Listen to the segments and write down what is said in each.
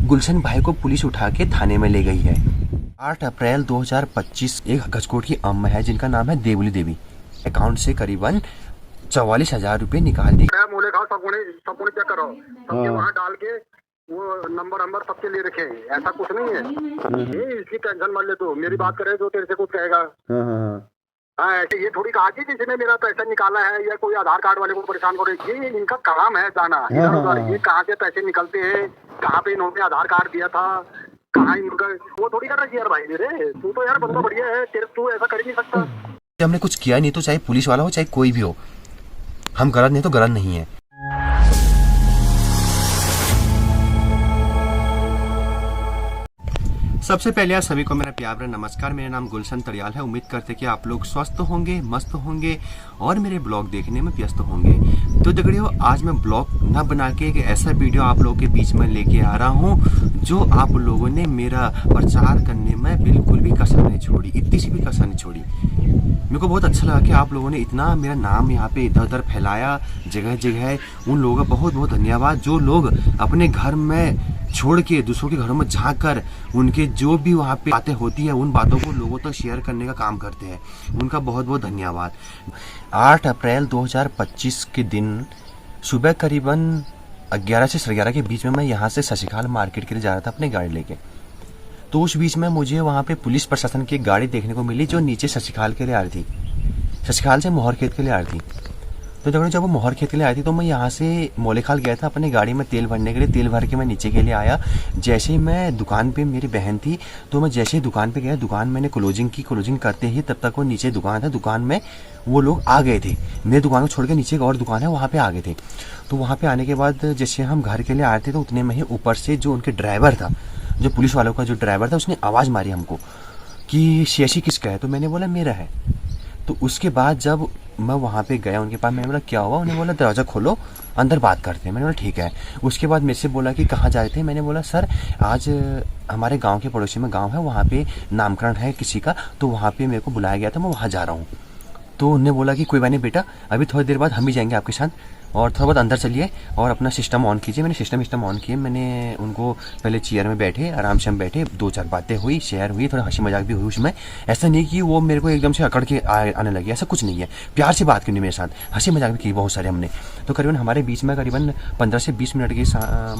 गुलशन भाई को पुलिस उठा के थाने में ले गई है। 8 अप्रैल 2025 एक गजकोट की अम्मा है जिनका नाम है देवली देवी, अकाउंट से करीबन 44,000 रुपए निकाल दी। मोले खाओ सबको चेक करो, सबके वहाँ डाल के वो नंबर सबके ले रखे हैं, ऐसा कुछ नहीं है। ये इसकी टेंशन मत ले, तो मेरी बात करे तो तेरे से कुछ कहेगा। हाँ ऐसे ये थोड़ी कहा कि किसी ने मेरा पैसा निकाला है या कोई आधार कार्ड वाले को परेशान करे, ये इनका काम है जाना इधर उधर, ये कहाँ से पैसे निकलते हैं, कहाँ पे इन्होंने आधार कार्ड दिया था, कहाँ इनका, वो थोड़ी कर रही है यार भाई मेरे। तू तो यार बंदा बढ़िया है, तेरे तू ऐसा कर ही नहीं सकता। हमने कुछ किया नहीं तो चाहे पुलिस वाला हो चाहे कोई भी हो, हम गलत नहीं तो गलत नहीं है। सबसे पहले आप सभी को मेरा प्यार भरा नमस्कार। मेरा नाम गुलशन तड़ियाल है। उम्मीद करते कि आप लोग स्वस्थ होंगे, मस्त होंगे और मेरे ब्लॉग देखने में व्यस्त होंगे। तो दगड़ियों, आज मैं ब्लॉग ना बना के एक ऐसा वीडियो आप लोगों के बीच में लेके आ रहा हूँ जो आप लोगों ने मेरा प्रचार करने में बिल्कुल भी कसर नहीं छोड़ी, इतनी सी भी कसर नहीं छोड़ी। मेरे को बहुत अच्छा लगा कि आप लोगों ने इतना मेरा नाम यहाँ पे इधर उधर फैलाया जगह जगह। उन लोगों का बहुत बहुत धन्यवाद जो लोग अपने घर में छोड़ के दूसरों के घरों में जाकर उनके जो भी वहाँ पे बातें होती है उन बातों को लोगों तक शेयर करने का काम करते हैं, उनका बहुत बहुत धन्यवाद। 8 अप्रैल 2025 के दिन सुबह करीबन 11 से 11:30 के बीच में मैं यहाँ से शशिकाल मार्केट के लिए जा रहा था अपनी गाड़ी लेके। तो उस बीच में मुझे वहाँ पे पुलिस प्रशासन की गाड़ी देखने को मिली जो नीचे शशिकाल के लिए आ रही थी, शशिकाल से मोहर खेत के लिए आ रही थी। तो जब वो मोहर खेत के लिए आई थी तो मैं यहाँ से मोलेखाल गया था अपनी गाड़ी में तेल भरने के लिए। तेल भर के मैं नीचे के लिए आया। जैसे ही मैं दुकान पे, मेरी बहन थी, तो मैं जैसे ही दुकान पे गया, दुकान मैंने क्लोजिंग की। क्लोजिंग करते ही तब तक वो नीचे दुकान था, दुकान में वो लोग आ गए थे। मेरी दुकान को छोड़ के नीचे एक और दुकान है वहाँ पे आ गए थे। तो वहाँ पे आने के बाद जैसे हम घर के लिए आए थे तो उतने में ही ऊपर से जो उनके ड्राइवर था, जो पुलिस वालों का जो ड्राइवर था, उसने आवाज़ मारी हमको कि सीएससी किसका है। तो मैंने बोला मेरा है। तो उसके बाद जब मैं वहाँ पे गया उनके पास, मैंने बोला क्या हुआ। उन्हें बोला दरवाज़ा खोलो, अंदर बात करते हैं। मैंने बोला ठीक है। उसके बाद मेरे से बोला कि कहाँ जा रहे थे। मैंने बोला सर आज हमारे गांव के पड़ोसी में गांव है, वहाँ पे नामकरण है किसी का, तो वहाँ पे मेरे को बुलाया गया था, मैं वहाँ जा रहा हूँ। तो उन्होंने बोला कि कोई बात नहीं बेटा, अभी थोड़ी देर बाद हम भी जाएंगे आपके साथ और थोड़ा बहुत अंदर चलिए और अपना सिस्टम ऑन कीजिए। मैंने सिस्टम ऑन किए। मैंने उनको पहले चेयर में बैठे, आराम से हम बैठे, 2-4 बातें हुई, शेयर हुई, थोड़ा हंसी मजाक भी हुई उसमें। ऐसा नहीं कि वो मेरे को एकदम से अकड़ के आने लगी, ऐसा कुछ नहीं है। प्यार से बात करनी मेरे साथ, हंसी मजाक भी की बहुत सारे हमने। तो करीबन हमारे बीच में करीबन 15 से 20 मिनट की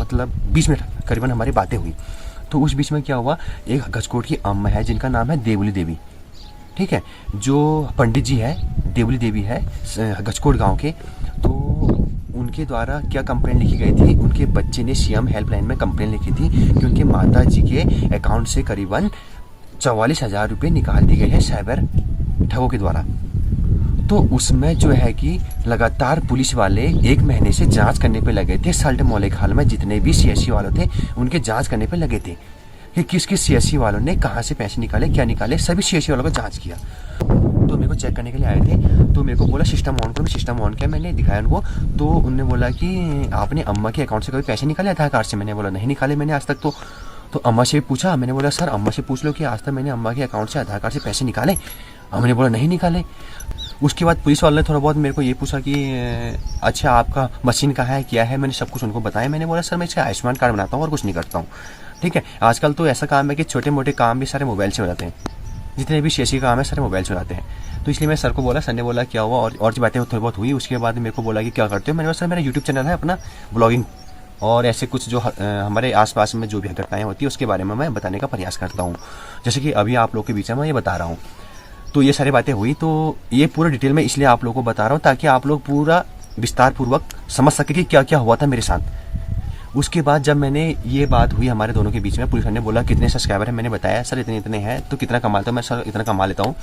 मतलब 20 मिनट करीबन हमारी बातें हुई। तो उस बीच में क्या हुआ, एक गजकोट की अम्मा है जिनका नाम है देवली देवी, ठीक है, जो पंडित जी है, देवली देवी है गजकोट गांव के। तो उनके द्वारा क्या कंप्लेंट लिखी गई थी, उनके बच्चे ने सीएम हेल्पलाइन में कंप्लेंट लिखी थी कि उनके माता जी के अकाउंट से करीबन 44,000 रुपये निकाल दिए गए हैं साइबर ठगों के द्वारा। तो उसमें जो है कि लगातार पुलिस वाले 1 महीने से जांच करने पे लगे थे। सल्ट मोलेखाल में जितने भी सीएससी वाले थे उनके जांच करने पे लगे थे कि किस किस सीएससी वालों ने कहाँ से पैसे निकाले, क्या निकाले, सभी सीएससी वालों को जांच किया। तो मेरे को चेक करने के लिए आए थे। तो मेरे को बोला सिस्टम ऑन करो। मैं सिस्टम ऑन किया, मैंने दिखाया उनको। तो उन्होंने बोला कि आपने अम्मा के अकाउंट से कभी पैसे निकाले आधार कार्ड से। मैंने बोला नहीं निकाले मैंने आज तक। तो अम्मा से पूछा, मैंने बोला सर अम्मा से पूछ लो कि आज तक मैंने अम्मा के अकाउंट से आधार कार्ड से पैसे निकाले। अम्मा ने बोला नहीं निकाले। उसके बाद पुलिस वाले ने थोड़ा बहुत मेरे को ये पूछा कि अच्छा आपका मशीन कहाँ है, क्या है। मैंने सब कुछ उनको बताया। मैंने बोला सर मैं इसका आयुष्मान कार्ड बनाता हूँ और कुछ नहीं करता हूँ, ठीक है। आजकल तो ऐसा काम है कि छोटे मोटे काम भी सारे मोबाइल से हो जाते हैं, जितने भी सीएससी काम है सारे मोबाइल से हो जाते हैं। तो इसलिए मैं सर को बोला, सर ने बोला क्या हुआ, और जो बातें थोड़ी बहुत हुई। उसके बाद मेरे को बोला कि क्या करते हो। मैंने बोला सर मेरा यूट्यूब चैनल है अपना ब्लॉगिंग, और ऐसे कुछ जो हमारे आसपास में जो भी घटनाएं होती है उसके बारे में मैं बताने का प्रयास करता हूँ, जैसे कि अभी आप लोग के बीच में मैं ये बता रहा हूँ। तो ये सारी बातें हुई। तो ये पूरा डिटेल में इसलिए आप लोगों को बता रहा हूँ ताकि आप लोग पूरा विस्तार पूर्वक समझ सके कि क्या क्या हुआ था मेरे साथ। उसके बाद जब मैंने ये बात हुई हमारे दोनों के बीच में, पुलिस ने बोला कितने सब्सक्राइबर है। मैंने बताया सर इतने इतने हैं। तो कितना कमाता हूँ मैं, सर इतना कमा लेता हूँ।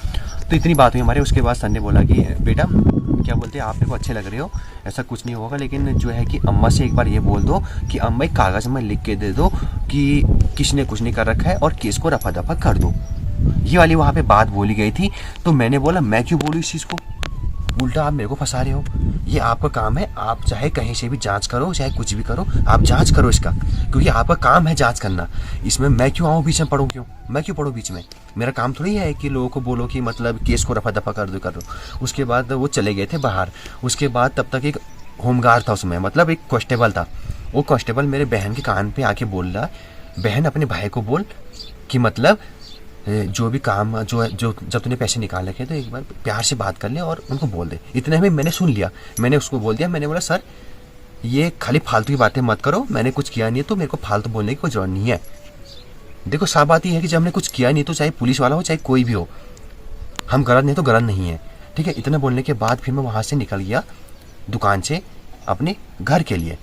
तो इतनी बात हुई हमारे। उसके बाद सर ने बोला कि बेटा क्या बोलते हैं, आप मेरे को अच्छे लग रहे हो, ऐसा कुछ नहीं होगा, लेकिन जो है कि अम्मा से एक बार ये बोल दो कि अम्मा एक कागज़ में लिख के दे दो कि किसने कुछ नहीं कर रखा है और केस को रफा दफा कर दो। ये वाली वहाँ पे बात बोली गई थी। तो मैंने बोला मैं क्यों बोलूँ इस चीज़ को, उल्टा आप मेरे को फंसा रहे हो। ये आपका काम है, आप चाहे कहीं से भी जांच करो, चाहे कुछ भी करो, आप जांच करो इसका, क्योंकि आपका काम है जांच करना। इसमें मैं क्यों आऊँ बीच में, पढ़ूँ क्यों, मैं क्यों पढ़ूँ बीच में। मेरा काम थोड़ी है कि लोगों को बोलो कि मतलब केस को रफा दफा कर दो। उसके बाद वो चले गए थे बाहर। उसके बाद तब तक एक होमगार्ड था उसमें, मतलब एक कांस्टेबल था, वो कांस्टेबल मेरे बहन के कान पे आके बोल रहा, बहन अपने भाई को बोल कि मतलब जो भी काम जो जब तूने पैसे निकाल रखे तो एक बार प्यार से बात कर ले और उनको बोल दे। इतने में मैंने सुन लिया, मैंने उसको बोल दिया, मैंने बोला सर ये खाली फालतू की बातें मत करो, मैंने कुछ किया नहीं है तो मेरे को फालतू बोलने की कोई जरूरत नहीं है। देखो साफ बात यह है कि जब हमने कुछ किया नहीं तो चाहे पुलिस वाला हो चाहे कोई भी हो, हम गलत नहीं तो गलत नहीं है, ठीक है। इतना बोलने के बाद फिर मैं वहाँ से निकल गया दुकान से अपने घर के लिए।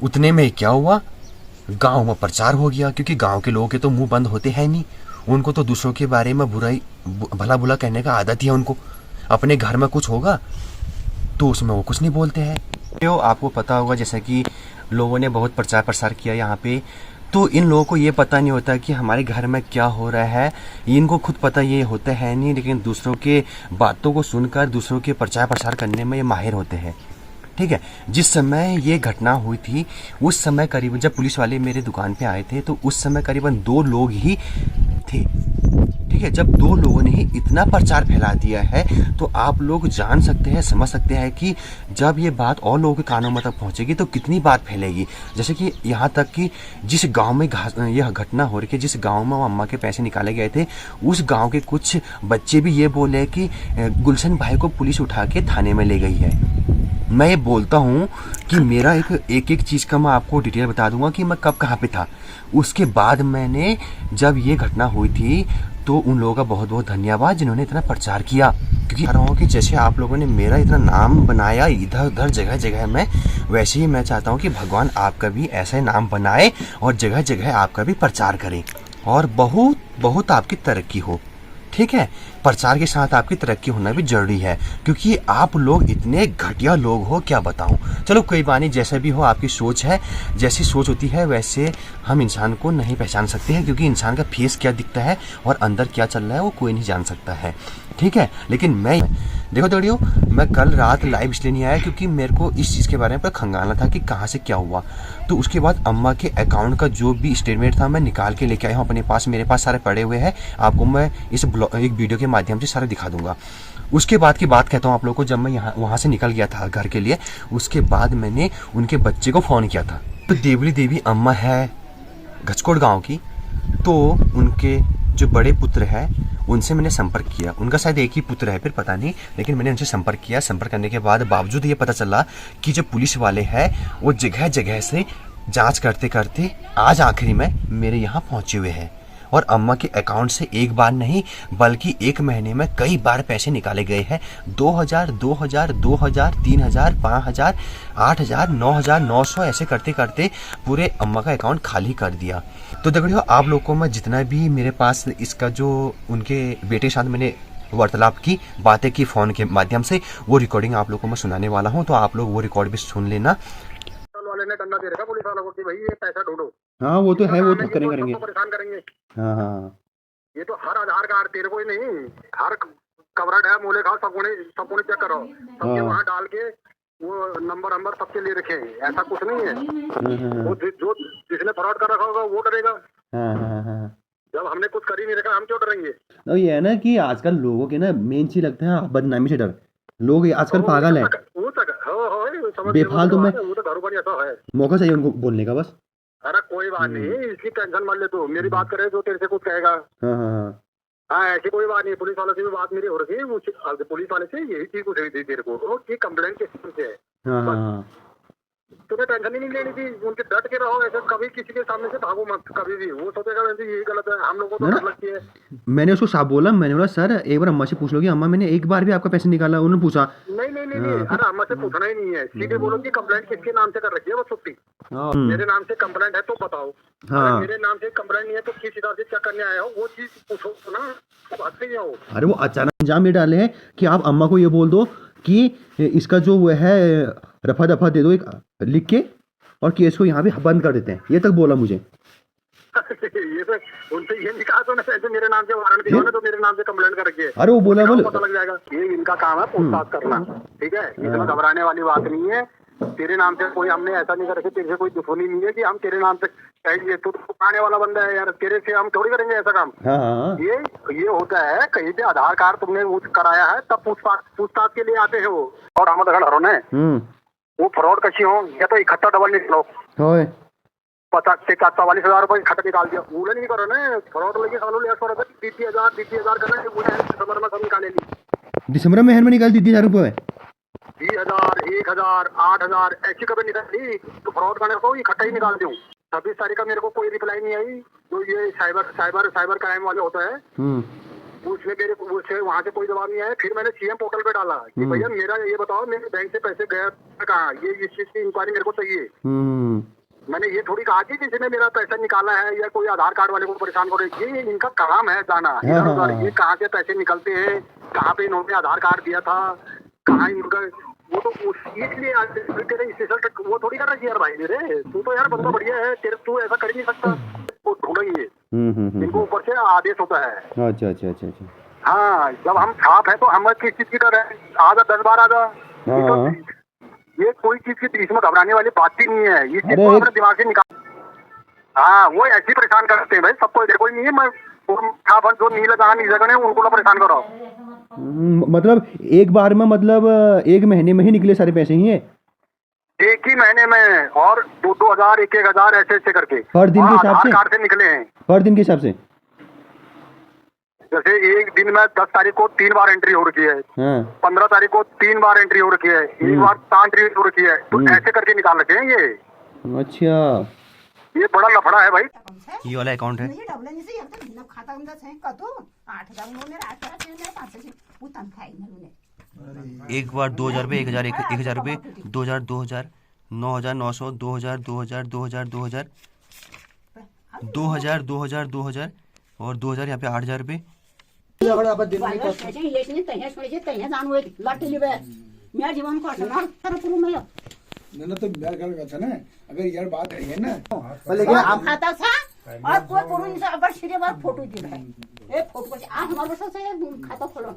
उतने में क्या हुआ, गांव में प्रचार हो गया, क्योंकि गांव के लोगों के तो मुंह बंद होते हैं नहीं, उनको तो दूसरों के बारे में बुराई भला बुला कहने का आदत ही है उनको। अपने घर में कुछ होगा तो उसमें वो कुछ नहीं बोलते हैं। तो आपको पता होगा जैसा कि लोगों ने बहुत प्रचार प्रसार किया यहाँ पे, तो इन लोगों को ये पता नहीं होता कि हमारे घर में क्या हो रहा है, इनको खुद पता ये होता है नहीं, लेकिन दूसरों के बातों को सुनकर दूसरों के प्रचार प्रसार करने में ये माहिर होते हैं, ठीक है। जिस समय ये घटना हुई थी उस समय करीबन जब पुलिस वाले मेरे दुकान पे आए थे तो उस समय करीबन 2 लोग ही थे, ठीक है। जब 2 लोगों ने ही इतना प्रचार फैला दिया है तो आप लोग जान सकते हैं, समझ सकते हैं कि जब ये बात और लोगों के कानों में तक पहुंचेगी तो कितनी बात फैलेगी। जैसे कि यहाँ तक कि जिस गांव में यह घटना हो रही है, जिस गांव में वो अम्मा के पैसे निकाले गए थे, उस गांव के कुछ बच्चे भी ये बोले कि गुलशन भाई को पुलिस उठा के थाने में ले गई है। मैं ये बोलता हूँ कि मेरा एक चीज़ का मैं आपको डिटेल बता दूंगा कि मैं कब कहाँ पे था। उसके बाद मैंने जब ये घटना हुई थी तो उन लोगों का बहुत बहुत धन्यवाद जिन्होंने इतना प्रचार किया, क्योंकि कह रहा हूँ कि जैसे आप लोगों ने मेरा इतना नाम बनाया इधर उधर जगह जगह में, वैसे ही मैं चाहता हूँ कि भगवान आपका भी ऐसा नाम बनाए और जगह जगह आपका भी प्रचार करें और बहुत बहुत आपकी तरक्की हो, ठीक है। प्रचार के साथ आपकी तरक्की होना भी जरूरी है, क्योंकि आप लोग इतने घटिया लोग हो क्या बताऊं। चलो कोई बात नहीं, जैसा भी हो आपकी सोच है, जैसी सोच होती है वैसे हम इंसान को नहीं पहचान सकते हैं, क्योंकि इंसान का फेस क्या दिखता है और अंदर क्या चल रहा है वो कोई नहीं जान सकता है, ठीक है। लेकिन मैं देखो दौड़ियो, मैं कल रात लाइव इसलिए नहीं आया क्योंकि मेरे को इस चीज़ के बारे में खंगालना था कि कहाँ से क्या हुआ। तो उसके बाद अम्मा के अकाउंट का जो भी स्टेटमेंट था मैं निकाल के लेके आया हूँ अपने पास, मेरे पास सारे पड़े हुए हैं, आपको मैं इस एक वीडियो के माध्यम से सारे दिखा दूंगा। उसके बाद की बात कहता हूँ आप लोगों को, जब मैं वहाँ से निकल गया था घर के लिए, उसके बाद मैंने उनके बच्चे को फ़ोन किया था। तो देवली देवी अम्मा है घचकोट गाँव की, तो उनके जो बड़े पुत्र है उनसे मैंने संपर्क किया। उनका शायद एक ही पुत्र है, फिर पता नहीं, लेकिन मैंने उनसे संपर्क किया। संपर्क करने के बाद बावजूद ये पता चला कि जो पुलिस वाले हैं वो जगह जगह से जांच करते करते आज आखिरी में मेरे यहाँ पहुँचे हुए हैं और अम्मा के अकाउंट से एक बार नहीं बल्कि एक महीने में कई बार पैसे निकाले गए हैं। 2000, 2000, 2000, 3000, 5000, 8000, 9000, 900 ऐसे करते करते पूरे अम्मा का अकाउंट खाली कर दिया। तो देखो आप लोग को मैं जितना भी मेरे पास इसका जो उनके बेटे के साथ मैंने वार्तालाप की, बातें की फ़ोन के माध्यम से, वो रिकॉर्डिंग आप लोग को मैं सुनाने वाला हूँ, तो आप लोग वो रिकॉर्ड भी सुन लेना। वाले ने डंडा दे रखा पुलिस वालों को कि भाई ये पैसा ढूंढो। हाँ वो तो है, वो तो करेंगे परेशान करेंगे। हाँ हाँ ये तो हर आधार कार्ड तेरे को ही नहीं, हर कवरेट है, मोले खाओ सबको चेक करो, सबके वहाँ डाल के वो नंबर सबके ले रखे हैं, ऐसा कुछ नहीं है। वो जो जिसने फ्रॉड कर रखा होगा वो डरेगा। जब हमने कुछ कर ही नहीं रखा हम क्यों डरेंगे। तो ये है ना कि आजकल लोगों के ना मेन चीज लगता है बदनामी से डर। लोग आजकल पागल है, बेफालतू में मौका चाहिए उनको बोलने का बस। अरे कोई बात नहीं, इसकी टेंशन मत ले तू, मेरी बात करे जो तेरे से कुछ कहेगा। हाँ ऐसी कोई बात नहीं, पुलिस वालों से भी बात मेरी हो रही है, पुलिस वाले से यही चीज पूछ रही थी तेरे को कि कंप्लेंट किस तरह से है। तुम्हें टेंशन ही नहीं लेनी थी, उनके डट के रहो, ऐसे कभी किसी के सामने से भागो मत कभी भी, वो सोचेगा वैसे यही गलत है, हम लोगों को तो डर लगती है। मैंने उसको साफ बोला, मैंने बोला सर एक बार अम्मा से पूछ लो कि अम्मा मैंने एक बार भी आपका पैसे निकाला। उन्होंने पूछा नहीं, अरे अम्मा से पूछना ही नहीं है, सीधे बोलो कि कंप्लेंट किसके नाम से कर रखी है, वो छुट्टी मेरे नाम से कंप्लेंट है तो बताओ। हाँ। मेरे नाम से कंप्लेंट नहीं है तो किस हिसाब से क्या करने आया हो वो चीज पूछो ना, बात नहीं हो। अरे वो अचानक अंजाम ये डाले हैं कि आप अम्मा को ये बोल दो कि इसका जो वो है रफा दफा दे दो एक लिख के और केस को यहाँ पे बंद कर देते हैं, ये तक बोला मुझे। ये तो उनसे ये नहीं कहा तो ऐसे मेरे नाम से वारंट दिखाओ तो मेरे नाम से कंप्लेंट कर रखी है। अरे वो बोला पता लग जाएगा, ये इनका काम है पूछताछ करना, ठीक है। इसमें घबराने वाली बात नहीं है, तेरे नाम से कोई हमने ऐसा नहीं कर रखे, तेरे से कोई दुश्मनी नहीं है कि हम तेरे नाम से कहेंगे तू आने वाला बंदा है यार, तेरे से हम थोड़ी करेंगे ऐसा काम। ये होता है कहीं पे आधार कार्ड तुमने कराया है तब पूछताछ के लिए आते हैं वो, और हम घरों ने वो फ्रॉड कशी हो या तो इकट्ठा डबल निकलो होय 44,000 रुपये इकट्ठा निकाल दिया उले नहीं करो ना फ्रॉड लगे सालों ले करो 30,000 करना दिसंबर में सब निकाले ली दिसंबर में में निकाल दी 30,000 रुपये 20,000 1,000 8,000 ऐसी कभी निकाली तो फ्रॉड करने को इकट्ठा ही निकाल दूं 26 तारीख का मेरे को कोई रिप्लाई नहीं आई जो ये साइबर क्राइम वाले होता है उसने मेरे उससे वहाँ से कोई जवाब नहीं आया फिर मैंने सीएम पोर्टल पे डाला कि भैया मेरा ये बताओ मेरे बैंक से पैसे गया कहाँ ये इस चीज की इंक्वायरी मेरे को चाहिए मैंने ये थोड़ी कहा कि किसी ने मेरा पैसा निकाला है या कोई आधार कार्ड वाले को परेशान करे ये इनका काम है जाना ये कहाँ से पैसे निकलते हैं कहाँ पे इन्होंने आधार कार्ड दिया था कहाँ इनका वो तो इसलिए तेरे स्पेशल वो थोड़ी कर रहा है यार भाई मेरे तू तो यार बंदा बढ़िया है तेरे तू ऐसा कर ही नहीं सकता वो ढूंढेंगे इनको ऊपर से आदेश होता है अच्छा हाँ जब हम छाप है तो हम किस चीज की डर है आधा 10 बार आधा ये कोई चीज की इसमें घबराने वाली बात ही नहीं है ये चीज को अपने दिमाग से निकाल हाँ वो ऐसे ही परेशान करते हैं भाई सबको इधर कोई नहीं है मैं छाप जो नहीं लगाना नहीं लगाने उनको ना परेशान करो मतलब एक बार में मतलब एक महीने में ही निकले सारे पैसे ही है एक ही महीने में और 2,000 1,000 ऐसे करके हर दिन के हिसाब से कार्ड से निकले हैं हर दिन के हिसाब से जैसे एक दिन में 10 तारीख को 3 बार एंट्री हो रखी है 15 तारीख को 3 बार एंट्री हो रखी है एक बार 5 एंट्री हो रखी है तो ऐसे करके निकाल रखे हैं ये अच्छा ये बड़ा लफड़ा है भाई ये वाला अकाउंट है एक बार 2,000 रुपये 1,000 रुपये 2,000 2,000 9,000 900 2,000 2,000 2,000 2,000 2,000 2,000 2,000 और 2,000 यहाँ पे 8,000 रुपये तो ना अगर यार बात है ना खाता था और कोई पुरुष से अगर सीधे बार फोटो दी है फोटो हमारे खाता खोलो